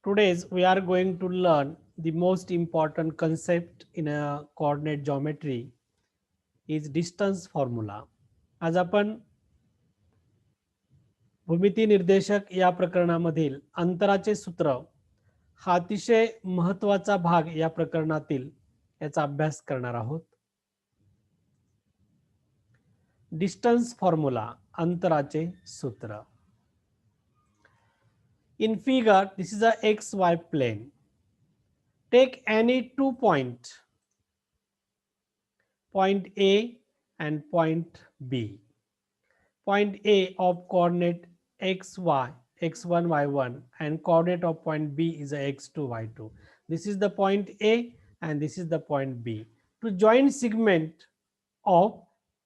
Today's we are going to learn the most important concept in a coordinate geometry is distance formula. आज आपण भूमिती निर्देशक या प्रकरणामधील अंतराचे सूत्र हा अतिशय महत्वाचा भाग या प्रकरणातील याचा अभ्यास करणार आहोत. डिस्टन्स फॉर्म्युला अंतराचे सूत्र. In figure, this is a xy plane. Take any 2 points, point A and point B. Point A of coordinate xy, x1, y1, and coordinate of point B is a x2, y2. This is the point A and this is the point B. To join segment of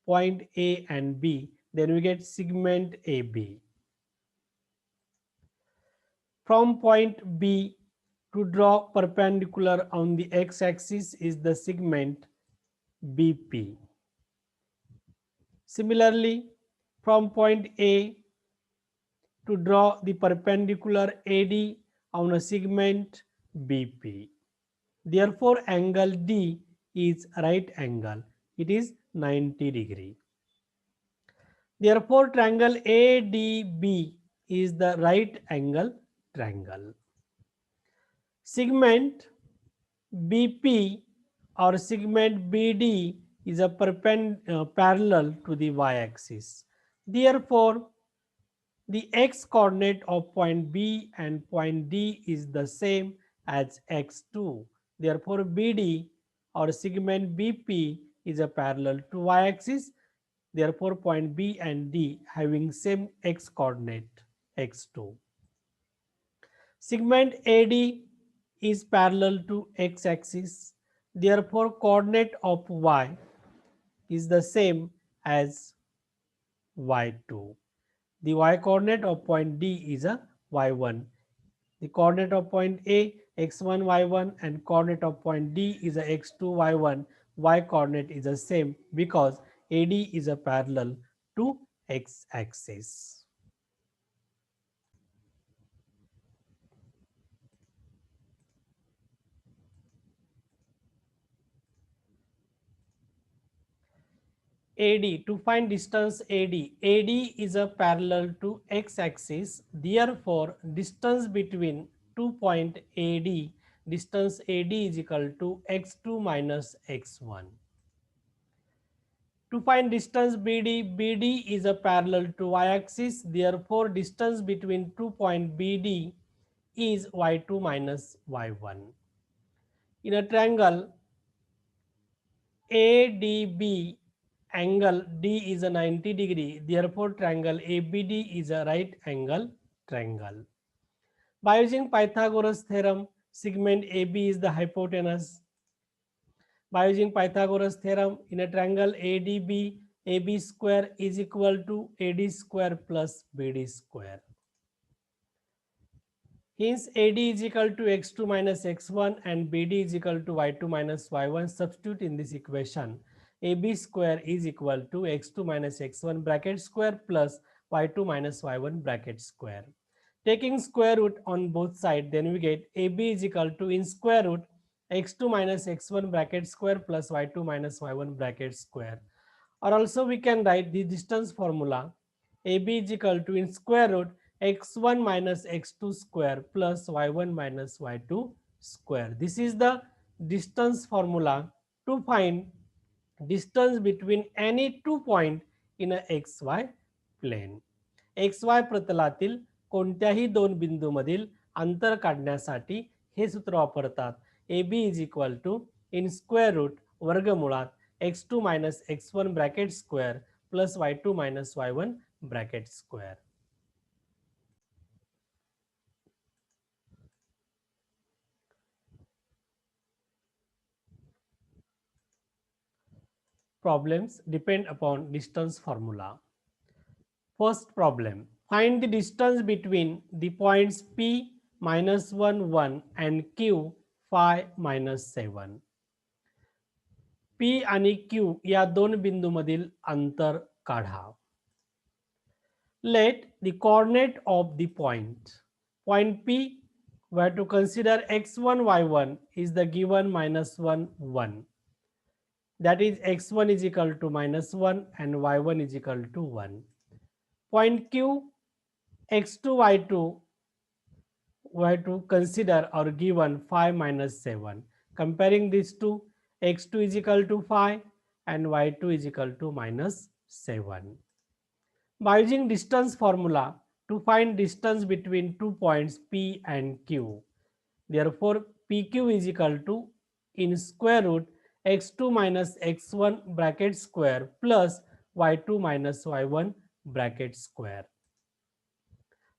point A and B, then we get segment AB. From point B to draw perpendicular on the x-axis is the segment BP. Similarly, from point A to draw the perpendicular AD on a segment BP. Therefore, angle D is right angle. It is 90 degree. Therefore, triangle ADB is the right angle triangle. Segment BP or segment BD is a parallel to the y-axis. Therefore, the x coordinate of point B and point D is the same as x2. Therefore, BD or segment BP is a parallel to y-axis. Therefore, point B and D having same x coordinate x2. Segment AD is parallel to x-axis. Therefore, coordinate of y is the same as y2. The y coordinate of point D is a y1. The coordinate of point A x1 y1 and coordinate of point D is a x2 y1. Y coordinate is the same because AD is a parallel to x-axis. AD, to find distance AD is a parallel to x-axis. Therefore, distance between 2 point AD, distance AD is equal to x2 minus x1. To find distance BD is a parallel to y-axis. Therefore, distance between 2 point BD is y2 minus y1. In a triangle ADB, angle D is a 90 degree. Therefore, triangle ABD is a right angle triangle. By using Pythagoras theorem, segment AB is the hypotenuse. By using Pythagoras theorem, in a triangle ADB, AB square is equal to AD square plus BD square. Hence, AD is equal to x2 minus x1 and BD is equal to y2 minus y1. Substitute in this equation. AB square is equal to x2 minus x1 bracket square plus y2 minus y1 bracket square. Taking square root on both sides, then we get AB is equal to in square root x2 minus x1 bracket square plus y2 minus y1 bracket square. Or also we can write the distance formula. AB is equal to in square root x1 minus x2 square plus y1 minus y2 square. This is the distance formula to find distance between any 2 point in a xy plane. xy प्रतलातील कोणत्याही दोन बिंदूमधील अंतर काढण्यासाठी हे सूत्र वापरतात. AB is equal to in square root वर्गमुळात x2 minus x1 bracket square plus y2 minus y1 bracket square. Problems depend upon distance formula. First problem, find the distance between the points P minus 1 1 and Q 5 minus 7. P आणि Q या दोन बिंदूमधील अंतर काढा. Let the coordinate of the point P we have to consider x1, y1 is the given minus 1, 1. That is x1 is equal to minus 1 and y1 is equal to 1. Point Q, x2, y2, we have to consider or given 5 minus 7. Comparing these two, x2 is equal to 5 and y2 is equal to minus 7. By using distance formula to find distance between 2 points P and Q. Therefore, PQ is equal to in square root x2 minus x1 bracket square plus y2 minus y1 bracket square.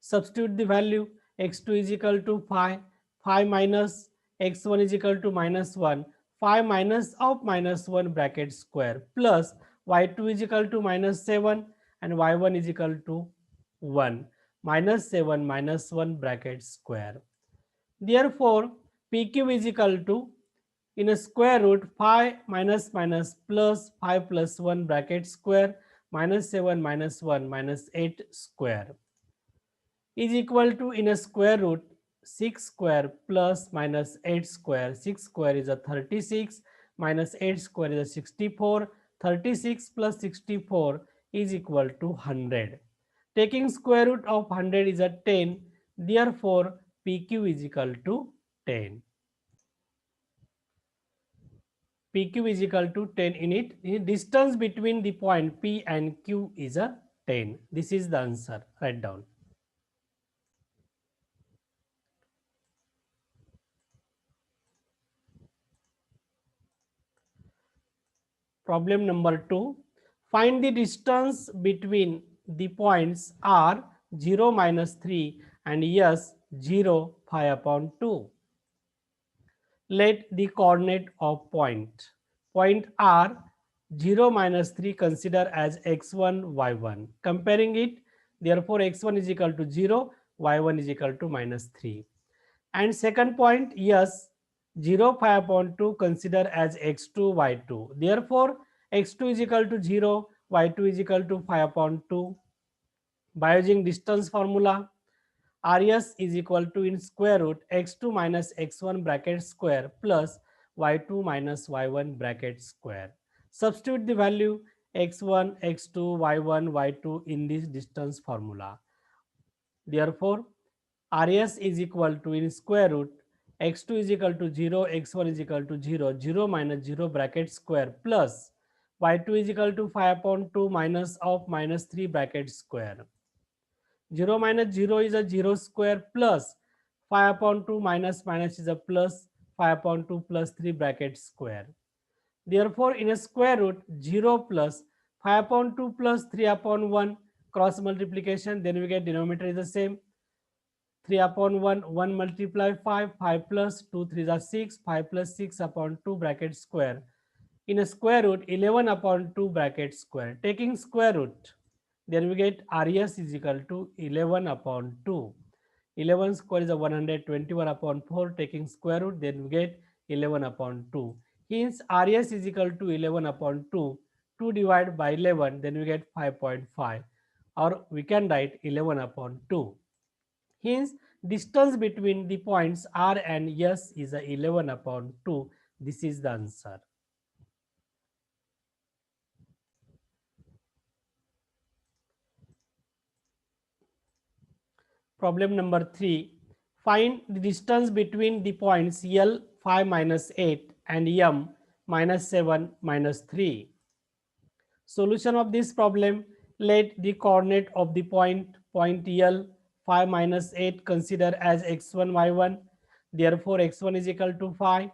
Substitute the value x2 is equal to 5, 5 minus x1 is equal to minus 1, 5 minus of minus 1 bracket square plus y2 is equal to minus 7 and y1 is equal to 1 minus 7 minus 1 bracket square. Therefore, PQ is equal to in a square root 5 minus minus plus 5 plus 1 bracket square minus 7 minus 1 minus 8 square is equal to in a square root 6 square plus minus 8 square. 6 square is a 36 minus 8 square is a 64. 36 plus 64 is equal to 100. Taking square root of 100 is a 10. Therefore, PQ is equal to 10. PQ is equal to 10 in it. The distance between the point P and Q is a 10. This is the answer. Write down. Problem number 2. Find the distance between the points R 0 minus 3 and S 0 5 upon 2. Let the coordinate of point R 0 minus 3 consider as x1, y1. Comparing it, therefore x1 is equal to 0, y1 is equal to minus 3. And second point, yes, 0 5 upon 2 consider as x2, y2. Therefore, x2 is equal to 0, y2 is equal to 5 upon 2. By using distance formula, Rs is equal to in square root x2 minus x1 bracket square plus y2 minus y1 bracket square. Substitute the value x1, x2, y1, y2 in this distance formula. Therefore, Rs is equal to in square root x2 is equal to 0, x1 is equal to 0, 0 minus 0 bracket square plus y2 is equal to 5 upon 2 minus of minus 3 bracket square. 0 minus 0 is a 0 square plus 5 upon 2 minus minus is a plus 5 upon 2 plus 3 bracket square. Therefore, in a square root 0 plus 5 upon 2 plus 3 upon 1 cross multiplication, then we get denominator is the same. 3 upon 1, 1 multiply 5, 5 plus 2, 3 are 6, 5 plus 6 upon 2 bracket square. In a square root 11 upon 2 bracket square. Taking square root, then we get Rs is equal to 11 upon 2. 11 square is a 121 upon 4. Taking square root, then we get 11 upon 2. Hence, Rs is equal to 11 upon 2. 2 divided by 11, then we get 5.5. Or we can write 11 upon 2. Hence, distance between the points R and S is a 11 upon 2. This is the answer. Problem number 3. Find the distance between the points L 5 minus 8 and M minus 7 minus 3. Solution of this problem, let the coordinate of the point L 5 minus 8 consider as x1, y1. Therefore, x1 is equal to 5,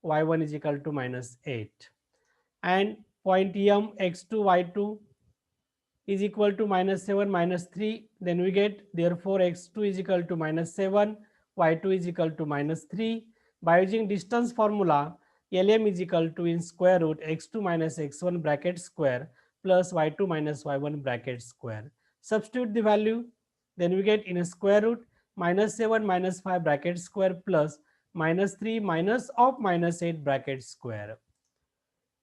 y1 is equal to minus 8. And point M x2, y2 is equal to minus 7 minus 3, then we get therefore x2 is equal to minus 7, y2 is equal to minus 3. By using distance formula, Lm is equal to in square root x2 minus x1 bracket square plus y2 minus y1 bracket square. Substitute the value, then we get in a square root minus 7 minus 5 bracket square plus minus 3 minus of minus 8 bracket square.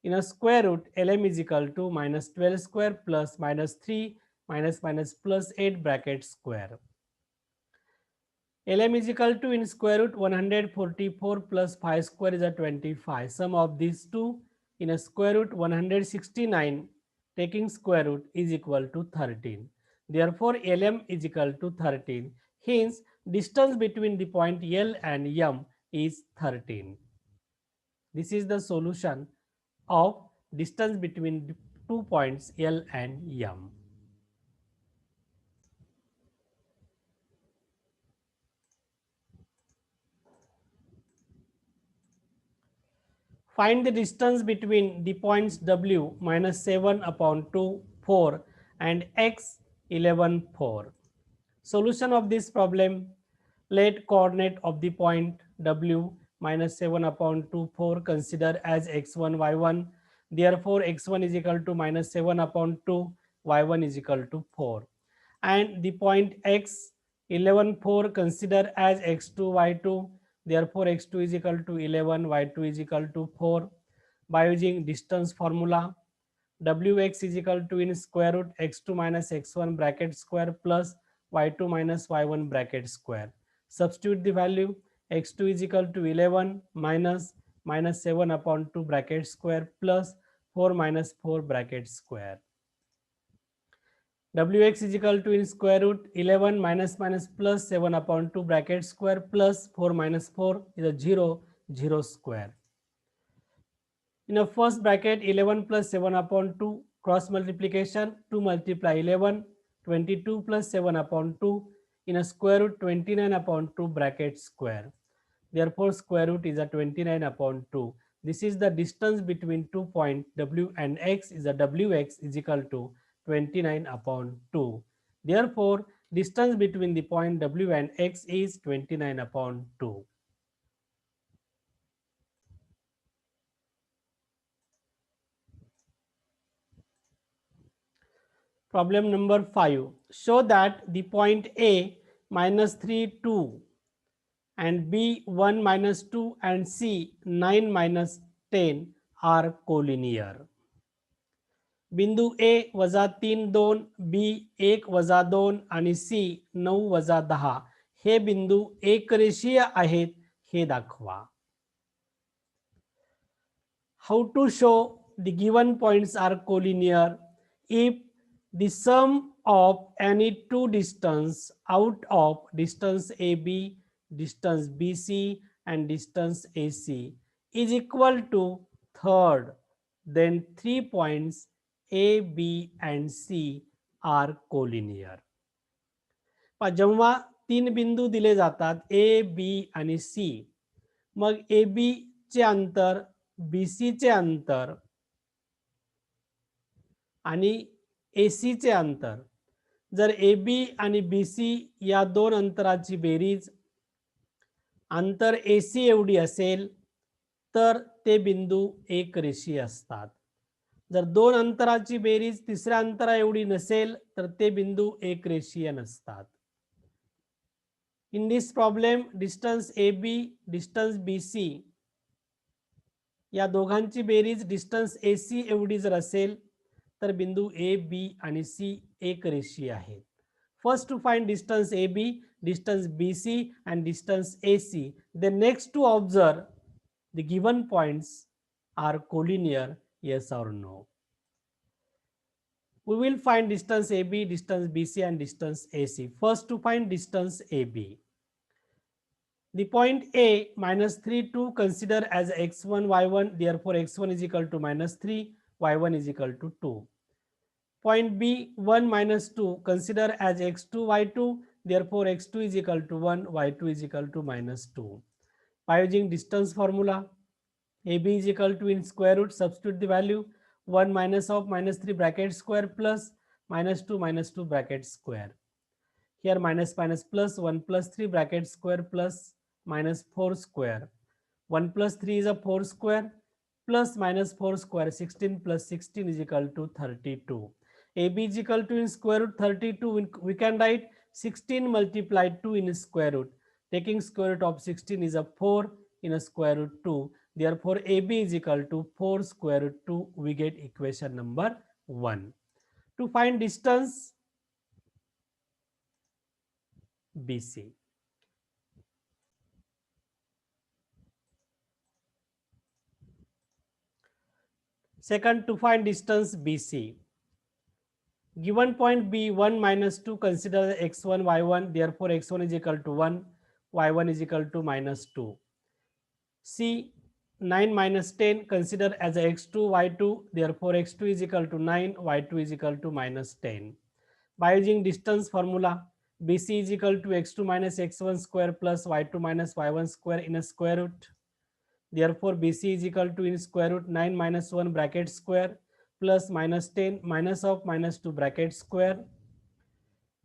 In a square root, Lm is equal to minus 12 square plus minus 3 minus minus plus 8 bracket square. LM is equal to in square root 144 plus 5 square is a 25. Sum of these two in a square root 169 taking square root is equal to 13. Therefore, LM is equal to 13. Hence, distance between the point L and M is 13. This is the solution of distance between the 2 points L and M. Find the distance between the points W minus 7 upon 2, 4 and X 11, 4. Solution of this problem: let coordinate of the point W minus 7 upon 2, 4 consider as x1, y1. Therefore, x1 is equal to minus 7 upon 2, y1 is equal to 4. And the point x 11, 4 consider as x2, y2. Therefore, x2 is equal to 11, y2 is equal to 4. By using distance formula, Wx is equal to in square root x2 minus x1 bracket square plus y2 minus y1 bracket square. Substitute the value. X2 is equal to 11 minus 7 upon 2 bracket square plus 4 minus 4 bracket square. Wx is equal to in square root 11 minus plus 7 upon 2 bracket square plus 4 minus 4 is a 0, 0 square. In a first bracket, 11 plus 7 upon 2 cross multiplication, 2 multiply 11, 22 plus 7 upon 2 in a square root 29 upon 2 bracket square. Therefore, square root is a 29 upon 2. This is the distance between 2 points W and X is a Wx is equal to 29 upon 2. Therefore, distance between the point W and X is 29 upon 2. Problem number 5. Show that the point A minus 3, 2 and B 1 minus 2 and C 9 minus 10 are collinear. बिंदू A वजा 3, 2, B 1 वजा 2 आणि C 9 वजा 10 हे बिंदू एकरेषीय आहेत हे दाखवा. How to show the given points are collinear? If the sum of any two distance out of distance AB, distance BC and distance AC is equal to third, then 3 points A, B and C are collinear. जेव्हा 3 बिंदू दिले जातात A, B आणि C, मग AB चे अंतर, BC चे अंतर आणि AC चे अंतर, जर AB आणि BC या दोन अंतराची बेरीज अंतर AC एवढी असेल तर ते बिंदू एकरेषीय असतात. जर दोन अंतराची बेरीज तिसऱ्या अंतरा एवढी नसेल तर ते बिंदू एकरेषीय नसतात. In this problem, distance AB, distance BC या दोघांची बेरीज डिस्टन्स AC एवढी जर असेल तर बिंदू A, B आणि C एकरेषीय आहेत. First to find distance AB, distance BC and distance AC. Then next to observe the given points are collinear, yes or no. We will find distance AB, distance BC and distance AC. First to find distance AB. The point A minus 3, 2 consider as x1, y1. Therefore, x1 is equal to minus 3, y1 is equal to 2. Point B 1 minus 2 consider as x2, y2. Therefore, x2 is equal to 1, y2 is equal to minus 2. By using distance formula, AB is equal to in square root, substitute the value 1 minus of minus 3 bracket square plus minus 2 bracket square. Here minus plus 1 plus 3 bracket square plus minus 4 square. 1 plus 3 is a 4 square plus minus 4 square. 16 plus 16 is equal to 32. AB is equal to in square root 32. We can write 16 multiplied 2 in square root. Taking square root of 16 is a 4 in a square root 2. Therefore, AB is equal to 4 square root 2. We get equation number 1. To find distance BC. Second, to find distance BC. Given point B 1 minus 2, consider x1 y1, therefore x1 is equal to 1, y1 is equal to minus 2. C 9 minus 10, consider as a x2 y2, therefore x2 is equal to 9, y2 is equal to minus 10. By using distance formula, BC is equal to x2 minus x1 square plus y2 minus y1 square in a square root. Therefore, BC is equal to in square root 9 minus 1 bracket square plus minus 10 minus of minus 2 bracket square.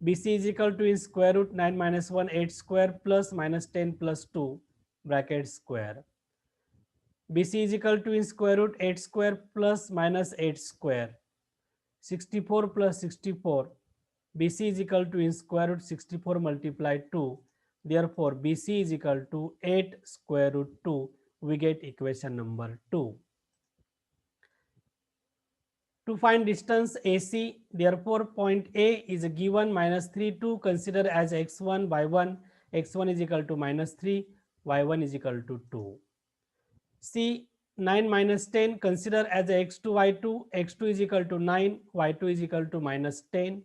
BC is equal to in square root 9 minus 1 8 square plus minus 10 plus 2 bracket square. BC is equal to in square root 8 square plus minus 8 square. 64 plus 64. BC is equal to in square root 64 multiplied 2. Therefore, BC is equal to 8 square root 2. We get equation number 2. To find distance AC, therefore point A is given minus 3 2, consider as x1 y1, x1 is equal to minus 3, y1 is equal to 2. C 9 minus 10, consider as x2 y2, x2 is equal to 9, y2 is equal to minus 10.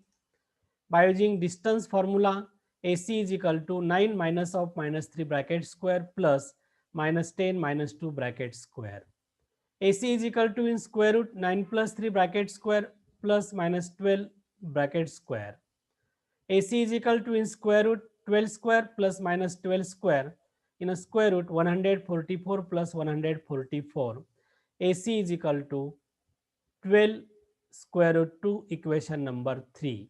By using distance formula, AC is equal to 9 minus of minus 3 bracket square plus minus 10 minus 2 bracket square. AC is equal to in square root 9 plus 3 bracket square plus minus 12 bracket square. AC is equal to in square root 12 square plus minus 12 square in a square root 144 plus 144. AC is equal to 12 square root 2, equation number 3.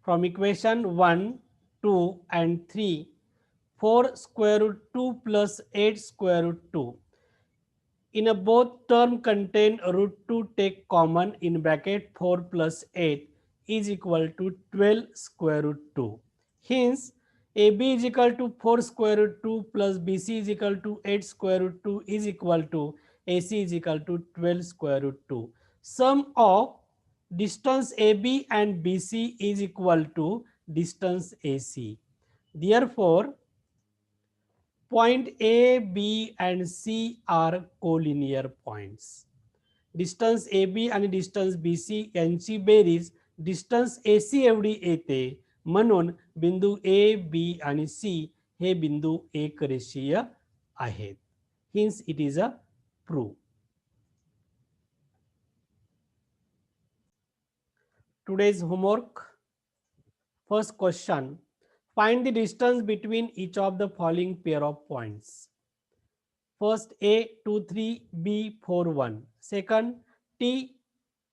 From equation 1, 2 and 3, 4 square root 2 plus 8 square root 2. In a both term contain root 2 take common in bracket 4 plus 8 is equal to 12 square root 2. Hence, AB is equal to 4 square root 2 plus BC is equal to 8 square root 2 is equal to AC is equal to 12 square root 2. Sum of distance AB and BC is equal to distance AC. Therefore, point A, B and C are collinear points. Distance AB आणि distance BC यांची berries distance AC एवढी येते, म्हणून बिंदू A, B आणि C हे बिंदू एकरेषीय आहेत. Hence it is a proof. Today's homework. First question. Find the distance between each of the following pair of points. First, A 2 3, B 4 1. Second, T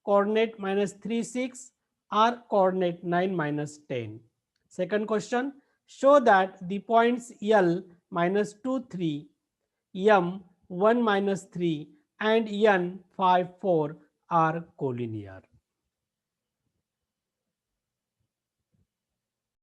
coordinate minus 3 6, R coordinate 9 minus 10. Second question, show that the points L minus 2 3, M 1 minus 3 and N 5 4 are collinear.